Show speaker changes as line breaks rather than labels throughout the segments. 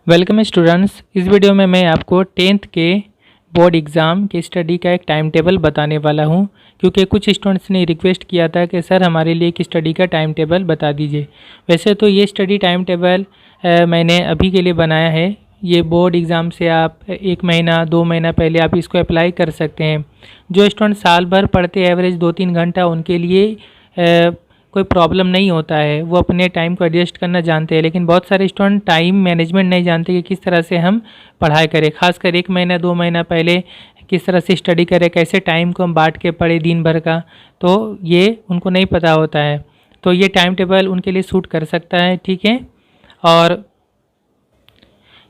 Welcome students. इस video में मैं आपको 10th के बोर्ड एग्ज़ाम के स्टडी का एक टाइम टेबल बताने वाला हूं, क्योंकि कुछ स्टूडेंट्स ने रिक्वेस्ट किया था कि सर हमारे लिए एक स्टडी का टाइम टेबल बता दीजिए। वैसे तो ये स्टडी टाइम टेबल मैंने अभी के लिए बनाया है। ये बोर्ड एग्ज़ाम से आप 1 महीना 2 महीना पहले आप इसको अप्लाई कर सकते हैं। जो स्टूडेंट साल भर पढ़ते एवरेज 2-3 घंटा, उनके लिए कोई प्रॉब्लम नहीं होता है, वो अपने टाइम को एडजस्ट करना जानते हैं। लेकिन बहुत सारे स्टूडेंट टाइम मैनेजमेंट नहीं जानते कि किस तरह से हम पढ़ाई करें, खासकर 1 महीना 2 महीना पहले किस तरह से स्टडी करें, कैसे टाइम को हम बांट के पढ़े दिन भर का, तो ये उनको नहीं पता होता है। तो ये टाइम टेबल उनके लिए सूट कर सकता है, ठीक है। और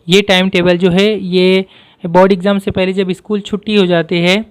ये टाइम टेबल जो है ये बोर्ड एग्ज़ाम से पहले जब स्कूल छुट्टी हो जाती है,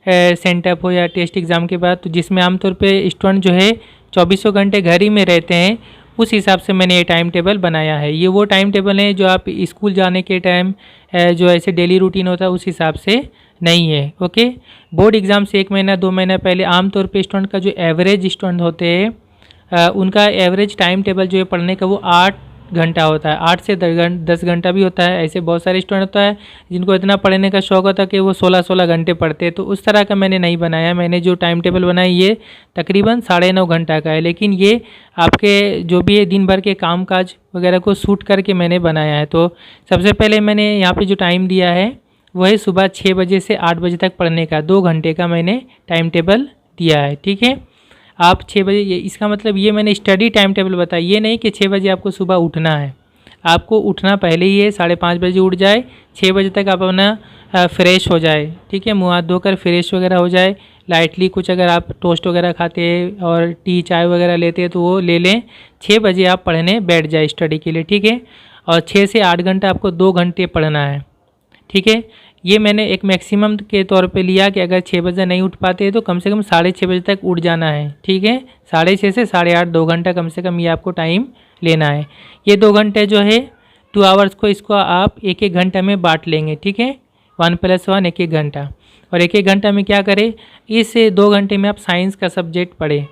सेंटअप हो या टेस्ट एग्ज़ाम के बाद, तो जिसमें आमतौर पे स्टूडेंट जो है 24 घंटे घर ही में रहते हैं, उस हिसाब से मैंने ये टाइम टेबल बनाया है। ये वो टाइम टेबल है जो आप स्कूल जाने के टाइम जो ऐसे डेली रूटीन होता है उस हिसाब से नहीं है, ओके। बोर्ड एग्ज़ाम से 1 महीना 2 महीना पहले आमतौर पे स्टूडेंट का जो एवरेज स्टूडेंट होते हैं उनका एवरेज टाइम टेबल जो है पढ़ने का वो 8 घंटा होता है। 8 से 10 घंटा भी होता है। ऐसे बहुत सारे स्टूडेंट होता है जिनको इतना पढ़ने का शौक होता है कि वो 16-16 घंटे पढ़ते हैं। तो उस तरह का मैंने नहीं बनाया। मैंने जो टाइम टेबल बनाया ये तकरीबन 9.5 घंटा का है, लेकिन ये आपके जो भी है दिन भर के कामकाज वगैरह को सूट करके मैंने बनाया है। तो सबसे पहले मैंने यहाँ पे जो टाइम दिया है वो है सुबह 6 बजे से 8 बजे तक पढ़ने का 2 घंटे का मैंने टाइम टेबल दिया है, ठीक है। आप 6 बजे, ये इसका मतलब ये मैंने स्टडी टाइम टेबल बताया, ये नहीं कि 6 बजे आपको सुबह उठना है। आपको उठना पहले ही है, 5:30 बजे उठ जाए, 6 बजे तक आप अपना फ्रेश हो जाए, ठीक है। मुँह हाथ धोकर फ्रेश वगैरह हो जाए, लाइटली कुछ अगर आप टोस्ट वगैरह खाते हैं और टी चाय वगैरह लेते हैं तो वो ले लें। 6 बजे आप पढ़ने बैठ जाए स्टडी के लिए, ठीक है। और 6 से 8 घंटा आपको 2 घंटे पढ़ना है, ठीक है। ये मैंने एक मैक्सिमम के तौर पे लिया कि अगर 6 बजे नहीं उठ पाते तो कम से कम 6:30 बजे तक उठ जाना है, ठीक है। 6:30 से 8:30 2 घंटा कम से कम ये आपको टाइम लेना है। ये 2 घंटे जो है 2 आवर्स को इसको आप 1-1 घंटा में बांट लेंगे, ठीक है। 1+1 1-1 घंटा। और 1-1 घंटा में क्या करें, इस 2 घंटे में आप साइंस का सब्जेक्ट पढ़ें,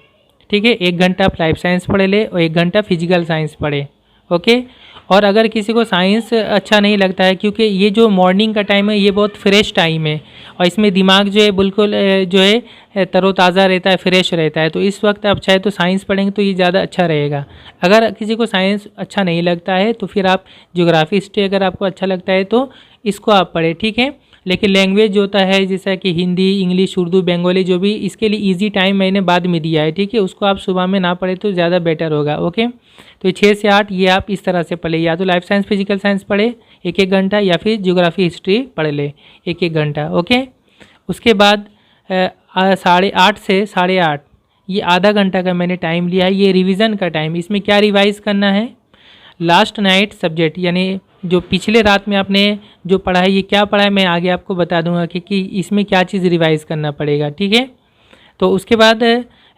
ठीक है। 1 घंटा आप लाइफ साइंस पढ़े ले और 1 घंटा फिजिकल साइंस पढ़े, ओके। और अगर किसी को साइंस अच्छा नहीं लगता है, क्योंकि ये जो मॉर्निंग का टाइम है ये बहुत फ्रेश टाइम है और इसमें दिमाग जो है बिल्कुल जो है तरोताज़ा रहता है, फ्रेश रहता है। तो इस वक्त आप चाहे तो साइंस पढ़ेंगे तो ये ज़्यादा अच्छा रहेगा। अगर किसी को साइंस अच्छा नहीं लगता है तो फिर आप ज्योग्राफी हिस्ट्री अगर आपको अच्छा लगता है तो इसको आप पढ़ें, ठीक है। लेकिन लैंग्वेज जो होता है जैसा कि हिंदी, इंग्लिश, उर्दू, बंगाली, जो भी, इसके लिए इजी टाइम मैंने बाद में दिया है, ठीक है। उसको आप सुबह में ना पढ़े तो ज़्यादा बेटर होगा, ओके। तो 6 से 8 ये आप इस तरह से पढ़े, या तो लाइफ साइंस फिजिकल साइंस पढ़े 1-1 घंटा, या फिर ज्योग्राफी हिस्ट्री पढ़ ले 1-1 घंटा, ओके। उसके बाद 8:30 से 8:30 ये आधा घंटा का मैंने टाइम लिया है। ये रिवीजन का टाइम, इसमें क्या रिवाइज़ करना है, लास्ट नाइट सब्जेक्ट, यानी जो पिछले रात में आपने जो पढ़ा है, ये क्या पढ़ा है मैं आगे आपको बता दूंगा कि इसमें क्या चीज़ रिवाइज़ करना पड़ेगा, ठीक है। तो उसके बाद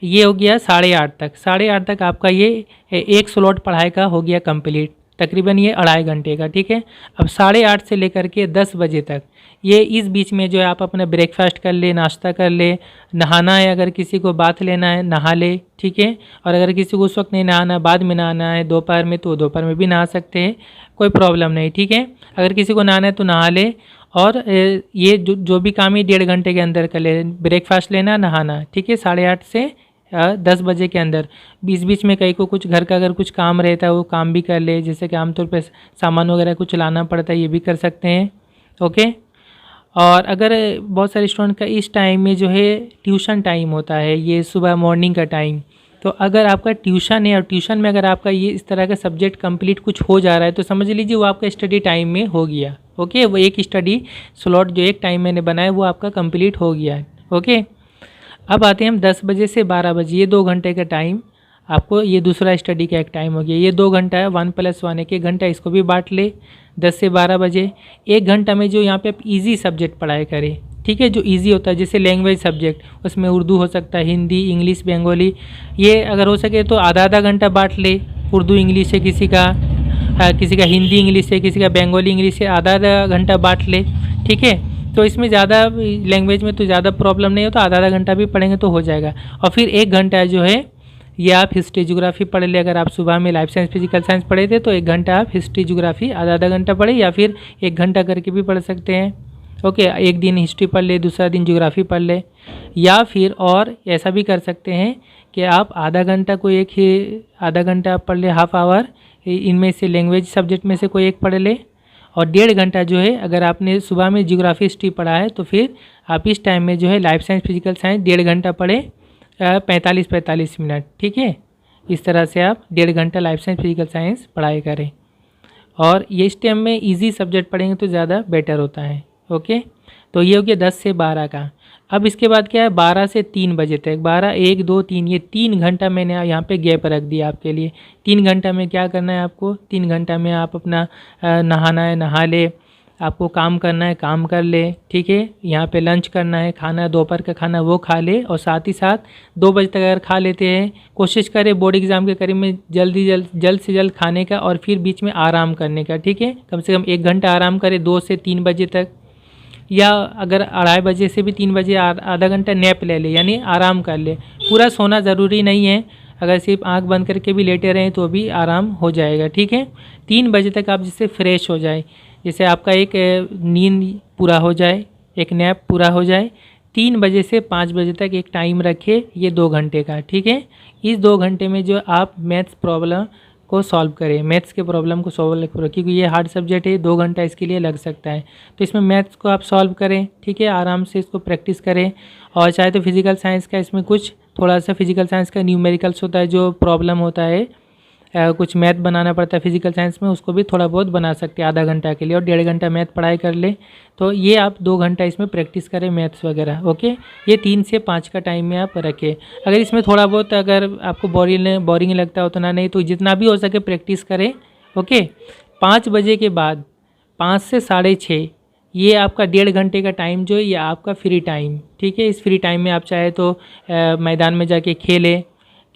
ये हो गया 8:30 तक। 8:30 तक आपका ये एक स्लॉट पढ़ाई का हो गया कंप्लीट, तकरीबन ये 2.5 घंटे का, ठीक है। अब 8:30 से लेकर के 10 बजे तक ये इस बीच में जो है आप अपना ब्रेकफास्ट कर ले, नाश्ता कर ले, नहाना है अगर किसी को बाथ लेना है नहा ले, ठीक है। और अगर किसी को उस वक्त नहीं नहाना, बाद में नहाना है दोपहर में, तो दोपहर में भी नहा सकते हैं, कोई प्रॉब्लम नहीं, ठीक है। अगर किसी को नहाना है तो नहा ले। और ये जो भी काम है 1.5 घंटे के अंदर कर ले, ब्रेकफास्ट लेना, नहाना, ठीक है। 8:30 से 10 बजे के अंदर। बीच बीच में कहीं को कुछ घर का अगर कुछ काम रहता है वो काम भी कर ले, जैसे कि आमतौर पर सामान वगैरह कुछ लाना पड़ता है, ये भी कर सकते हैं, ओके। और अगर बहुत सारे स्टूडेंट का इस टाइम में जो है ट्यूशन टाइम होता है, ये सुबह मॉर्निंग का टाइम, तो अगर आपका ट्यूशन है और ट्यूशन में अगर आपका ये इस तरह का सब्जेक्ट कंप्लीट कुछ हो जा रहा है तो समझ लीजिए वो आपका स्टडी टाइम में हो गया, ओके। वो एक स्टडी स्लॉट जो एक टाइम मैंने बनाया वो आपका कंप्लीट हो गया है, ओके। अब आते हैं हम 10 बजे से 12 बजे, ये 2 घंटे का टाइम आपको, ये दूसरा स्टडी का एक टाइम हो गया। ये 2 घंटा है, 1+1 1-1 घंटा, इसको भी बांट ले। 10 से 12 बजे 1 घंटा में जो यहाँ पे आप इजी सब्जेक्ट पढ़ाई करें, ठीक है। जो इजी होता है जैसे लैंग्वेज सब्जेक्ट, उसमें उर्दू हो सकता है, हिंदी, इंग्लिश, बंगाली, ये अगर हो सके तो आधा घंटा बांट ले। उर्दू इंग्लिश से किसी का हिंदी इंग्लिश से, किसी का बंगाली इंग्लिश से आधा घंटा बांट ले, ठीक है। तो इसमें ज़्यादा लैंग्वेज में तो ज़्यादा प्रॉब्लम नहीं हो, तो आधा घंटा भी पढ़ेंगे तो हो जाएगा। और फिर 1 घंटा जो है ये आप हिस्ट्री ज्योग्राफी पढ़ ले। अगर आप सुबह में लाइफ साइंस फिजिकल साइंस पढ़े थे तो 1 घंटा आप हिस्ट्री ज्योग्राफी आधा आधा घंटा पढ़े, या फिर 1 घंटा करके भी पढ़ सकते हैं। ओके, एक दिन हिस्ट्री पढ़ ले, दूसरा दिन ज्योग्राफी पढ़ ले, या फिर और ऐसा भी कर सकते हैं कि आप आधा घंटा कोई एक ही आधा घंटा आप पढ़ ले, हाफ आवर इनमें से लैंग्वेज सब्जेक्ट में से कोई एक पढ़ ले, और 1.5 घंटा जो है अगर आपने सुबह में ज्योग्राफी हिस्ट्री पढ़ा है तो फिर आप इस टाइम में जो है लाइफ साइंस फिजिकल साइंस 1.5 घंटा पढ़े, 45 मिनट। ठीक है, इस तरह से आप 1.5 घंटा लाइफ साइंस फिजिकल साइंस पढ़ाई करें, और ये इस टाइम में इजी सब्जेक्ट पढ़ेंगे तो ज़्यादा बेटर होता है। ओके, तो ये हो गया 10 से 12 का। अब इसके बाद क्या है, 12 से 3 बजे तक, 12, 1, 2, 3, ये 3 घंटा मैंने यहाँ पे गैप रख दिया आपके लिए। 3 घंटा में क्या करना है आपको, 3 घंटा में आप अपना नहाना है नहा ले, आपको काम करना है काम कर ले। ठीक है, यहाँ पे लंच करना है, खाना दोपहर का खाना वो खा ले, और साथ ही साथ 2 बजे तक अगर खा लेते हैं, कोशिश करें बोर्ड एग्ज़ाम के करीब में जल्द से जल्द खाने का, और फिर बीच में आराम करने का। ठीक है, कम से कम 1 घंटा आराम करें 2 से 3 बजे तक, या अगर 2:30 बजे से भी 3 बजे आधा घंटा नैप ले ले, यानी आराम कर ले। पूरा सोना ज़रूरी नहीं है, अगर सिर्फ आंख बंद करके भी लेटे रहें तो भी आराम हो जाएगा। ठीक है, 3 बजे तक आप जिससे फ्रेश हो जाए, जैसे आपका एक नींद पूरा हो जाए, एक नैप पूरा हो जाए। 3 बजे से 5 बजे तक एक टाइम रखे, ये 2 घंटे का। ठीक है, इस 2 घंटे में जो आप मैथ्स प्रॉब्लम को सॉल्व करें, मैथ्स के प्रॉब्लम को सॉल्व करें, क्योंकि ये हार्ड सब्जेक्ट है, 2 घंटा इसके लिए लग सकता है। तो इसमें मैथ्स को आप सॉल्व करें। ठीक है, आराम से इसको प्रैक्टिस करें, और चाहे तो फिजिकल साइंस का इसमें कुछ थोड़ा सा फिजिकल साइंस का न्यूमेरिकल्स होता है, जो प्रॉब्लम होता है, कुछ मैथ बनाना पड़ता है फिजिकल साइंस में, उसको भी थोड़ा बहुत बना सकते हैं आधा घंटा के लिए, और 1.5 घंटा मैथ पढ़ाई कर ले। तो ये आप 2 घंटा इसमें प्रैक्टिस करें मैथ्स वगैरह। ओके, ये 3 से 5 का टाइम में आप रखें। अगर इसमें थोड़ा बहुत अगर आपको बोरिंग लगता है उतना नहीं, तो जितना भी हो सके प्रैक्टिस करें। ओके, 5 बजे के बाद 5 से 6:30 ये आपका 1.5 घंटे का टाइम जो है ये आपका फ्री टाइम। ठीक है, इस फ्री टाइम में आप चाहे तो मैदान में जाके खेलें,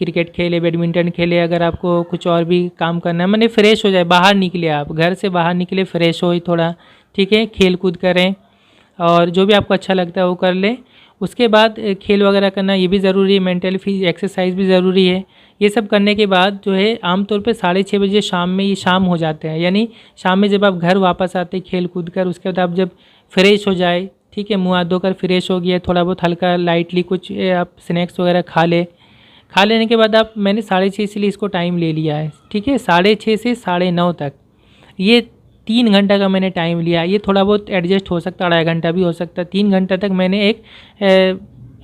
क्रिकेट खेले, बैडमिंटन खेले, अगर आपको कुछ और भी काम करना है, माने फ्रेश हो जाए, बाहर निकले, आप घर से बाहर निकले, फ्रेश हो थोड़ा। ठीक है, खेल कूद करें, और जो भी आपको अच्छा लगता है वो कर लें। उसके बाद खेल वगैरह करना ये भी ज़रूरी है, मेंटल एक्सरसाइज भी ज़रूरी है। ये सब करने के बाद जो है आमतौर पे 6:30 बजे शाम में ये शाम हो जाते हैं, यानी शाम में जब आप घर वापस आते हैं खेल कूद कर, उसके बाद आप जब फ्रेश हो जाए, ठीक है, मुँह हाथ धोकर फ्रेश हो गया, थोड़ा बहुत हल्का लाइटली कुछ आप स्नैक्स वगैरह खा लेने के बाद आप, मैंने 6:30 इसलिए इसको टाइम ले लिया है। ठीक है, 6:30 से 9:30 तक ये 3 घंटा का मैंने टाइम लिया। ये थोड़ा बहुत एडजस्ट हो सकता है, 2.5 घंटा भी हो सकता है, 3 घंटा तक मैंने एक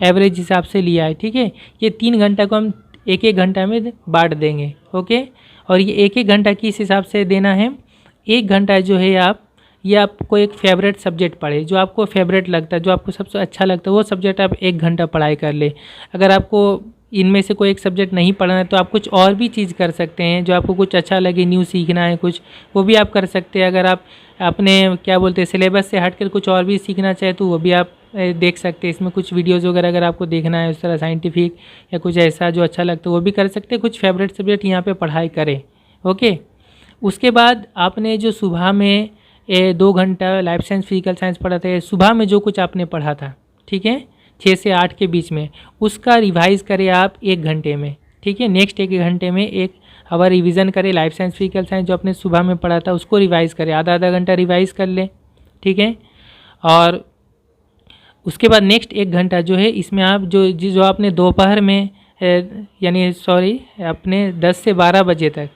एवरेज हिसाब से लिया है। ठीक है, ये 3 घंटा को हम 1-1 घंटा में बांट देंगे। ओके, और ये 1-1 घंटा किस हिसाब से देना है, 1 घंटा जो है आप, ये आपको एक फेवरेट सब्जेक्ट पढ़े, जो आपको फेवरेट लगता है, जो आपको सबसे अच्छा लगता है, वो सब्जेक्ट आप 1 घंटा पढ़ाई कर ले। अगर आपको इनमें से कोई एक सब्जेक्ट नहीं पढ़ना है तो आप कुछ और भी चीज़ कर सकते हैं, जो आपको कुछ अच्छा लगे, न्यू सीखना है कुछ, वो भी आप कर सकते हैं। अगर आप अपने क्या बोलते हैं सिलेबस से हटकर कुछ और भी सीखना चाहे तो वो भी आप देख सकते हैं। इसमें कुछ वीडियोज़ वगैरह अगर आपको देखना है उस तरह साइंटिफिक या कुछ ऐसा जो अच्छा लगता है वो भी कर सकते हैं। कुछ फेवरेट सब्जेक्ट यहाँ पर पढ़ाई करें। ओके, उसके बाद आपने जो सुबह में 2 घंटा लाइफ साइंस फिजिकल साइंस पढ़ा था, सुबह में जो कुछ आपने पढ़ा था, ठीक है, 6 से 8 के बीच में, उसका रिवाइज़ करें आप 1 घंटे में। ठीक है, नेक्स्ट 1 घंटे में 1 आवर रिवीजन करें, लाइफ साइंस फिजिकल साइंस जो आपने सुबह में पढ़ा था उसको रिवाइज़ करें, आधा घंटा रिवाइज़ कर लें। ठीक है, और उसके बाद नेक्स्ट 1 घंटा जो है इसमें आप जो आपने दोपहर में यानी अपने 10 से 12 बजे तक,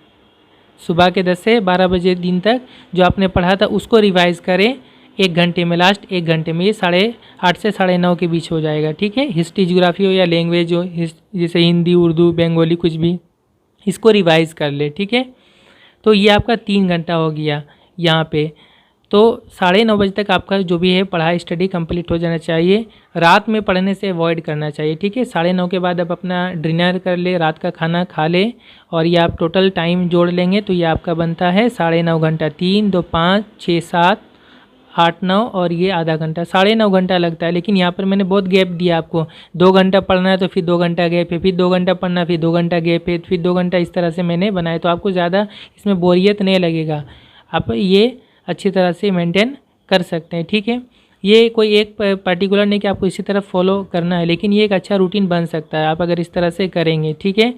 सुबह के 10 से 12 बजे दिन तक जो आपने पढ़ा था उसको रिवाइज़ करें 1 घंटे में, लास्ट 1 घंटे में। ये 8:30 से 9:30 के बीच हो जाएगा। ठीक है, हिस्ट्री ज्योग्राफी हो या लैंग्वेज हो, जैसे हिंदी, उर्दू, बंगाली, कुछ भी, इसको रिवाइज़ कर ले। ठीक है, तो ये आपका 3 घंटा हो गया यहाँ पे। तो 9:30 बजे तक आपका जो भी है पढ़ाई स्टडी कंप्लीट हो जाना चाहिए। रात में पढ़ने से अवॉइड करना चाहिए। ठीक है, 9:30 के बाद आप अपना डिनर कर ले, रात का खाना खा ले, और ये आप टोटल टाइम जोड़ लेंगे तो ये आपका बनता है 9.5 घंटा। 3, 2, 5, 6, 7, 8, 9 और ये आधा घंटा, 9.5 घंटा लगता है। लेकिन यहाँ पर मैंने बहुत गैप दिया आपको, 2 घंटा पढ़ना है तो फिर 2 घंटा गैप है, फिर 2 घंटा पढ़ना, फिर 2 घंटा गैप है, फिर 2 घंटा, इस तरह से मैंने बनाया, तो आपको ज़्यादा इसमें बोरियत नहीं लगेगा। आप ये अच्छी तरह से मेंटेन कर सकते हैं। ठीक है, ये कोई एक पर्टिकुलर नहीं कि आपको इसी तरह फॉलो करना है, लेकिन ये एक अच्छा रूटीन बन सकता है आप अगर इस तरह से करेंगे। ठीक है,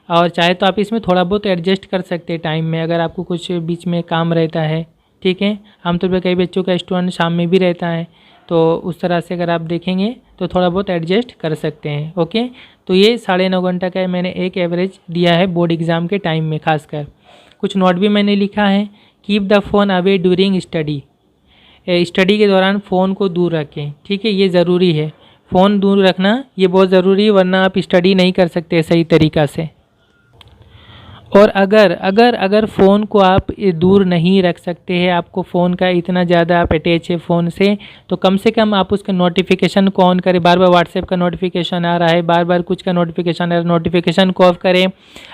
और चाहे तो आप इसमें थोड़ा बहुत एडजस्ट कर सकते हैं टाइम में, अगर आपको कुछ बीच में काम रहता है, ठीक है। आमतौर पर कई बच्चों का स्टूडेंट शाम में भी रहता है, तो उस तरह से अगर आप देखेंगे तो थोड़ा बहुत एडजस्ट कर सकते हैं। ओके, तो ये 9.5 घंटा का मैंने एक एवरेज दिया है बोर्ड एग्ज़ाम के टाइम में। खासकर कुछ नोट भी मैंने लिखा है। Keep the phone away during study, study के दौरान फ़ोन को दूर रखें, ठीक है, ये ज़रूरी है। फ़ोन दूर रखना ये बहुत ज़रूरी है, वरना आप स्टडी नहीं कर सकते सही तरीक़ा से। और अगर फ़ोन को आप दूर नहीं रख सकते हैं, आपको फ़ोन का इतना ज़्यादा आप अटैच है फ़ोन से तो कम आप उसके नोटिफिकेशन को ऑन करें। बार बार व्हाट्सएप का नोटिफिकेशन आ रहा है, बार बार कुछ का नोटिफिकेशन आ रहा है, नोटिफिकेशन को ऑफ करें।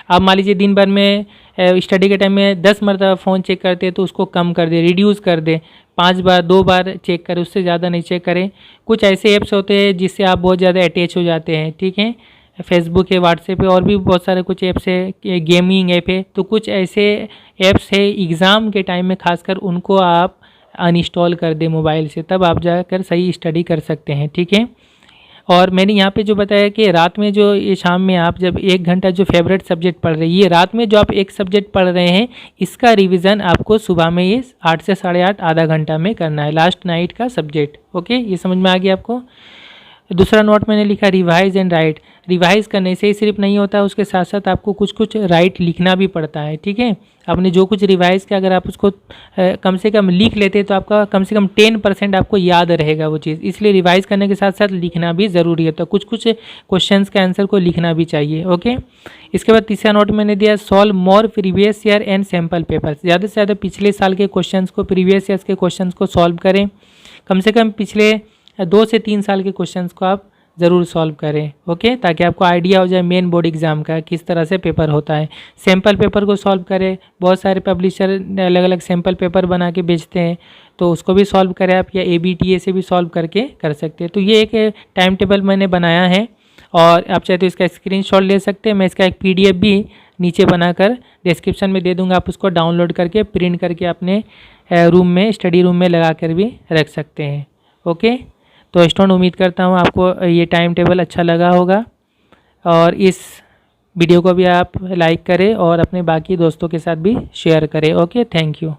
आप मान लीजिए दिन भर में स्टडी के टाइम में 10 मरतबा फ़ोन चेक करते हैं तो उसको कम कर दें, रिड्यूस कर दें। 5 बार 2 बार चेक करें, उससे ज़्यादा नहीं चेक करें। कुछ ऐसे ऐप्स होते हैं जिससे आप बहुत ज़्यादा अटैच हो जाते हैं, ठीक है। फेसबुक है, व्हाट्सएप है, और भी बहुत सारे कुछ ऐप्स है, गेमिंग ऐप है। तो कुछ ऐसे ऐप्स है एग्ज़ाम के टाइम में खासकर उनको आप अनइंस्टॉल कर दें मोबाइल से, तब आप जाकर सही स्टडी कर सकते हैं, ठीक है। और मैंने यहाँ पे जो बताया कि रात में जो ये शाम में आप जब 1 घंटा जो फेवरेट सब्जेक्ट पढ़ रहे हैं, ये रात में जो आप एक सब्जेक्ट पढ़ रहे हैं इसका रिवीजन आपको सुबह में ये 8 से 8.5 आधा घंटा में करना है, लास्ट नाइट का सब्जेक्ट। ओके, ये समझ में आ गया आपको। दूसरा नोट मैंने लिखा रिवाइज एंड राइट। रिवाइज करने से ही सिर्फ नहीं होता, उसके साथ साथ आपको कुछ राइट लिखना भी पड़ता है, ठीक है। आपने जो कुछ रिवाइज किया अगर आप उसको कम से कम लिख लेते तो आपका कम से कम 10% आपको याद रहेगा वो चीज़। इसलिए रिवाइज करने के साथ साथ लिखना भी ज़रूरी है, तो कुछ क्वेश्चंस के आंसर को लिखना भी चाहिए। ओके, इसके बाद तीसरा नोट मैंने दिया solve more previous year and sample paper. ज़्यादा से ज़्यादा पिछले साल के क्वेश्चंस को, प्रीवियस ईयर्स के क्वेश्चंस को सॉल्व करें। कम से कम पिछले 2 से 3 साल के क्वेश्चंस को आप ज़रूर सॉल्व करें, ओके, ताकि आपको आइडिया हो जाए मेन बोर्ड एग्ज़ाम का किस तरह से पेपर होता है। सैम्पल पेपर को सॉल्व करें, बहुत सारे पब्लिशर अलग अलग सैम्पल पेपर बना के बेचते हैं, तो उसको भी सॉल्व करें आप, या ABTA से भी सॉल्व करके कर सकते हैं। तो ये एक टाइम टेबल मैंने बनाया है, और आप चाहे तो इसका स्क्रीनशॉट ले सकते हैं। मैं इसका एक PDF भी नीचे बनाकर डिस्क्रिप्शन में दे दूँगा, आप उसको डाउनलोड करके प्रिंट करके अपने रूम में, स्टडी रूम में लगा कर भी रख सकते हैं। ओके, तो स्टूडेंट उम्मीद करता हूँ आपको ये टाइम टेबल अच्छा लगा होगा, और इस वीडियो को भी आप लाइक करें और अपने बाकी दोस्तों के साथ भी शेयर करें। Okay, thank you.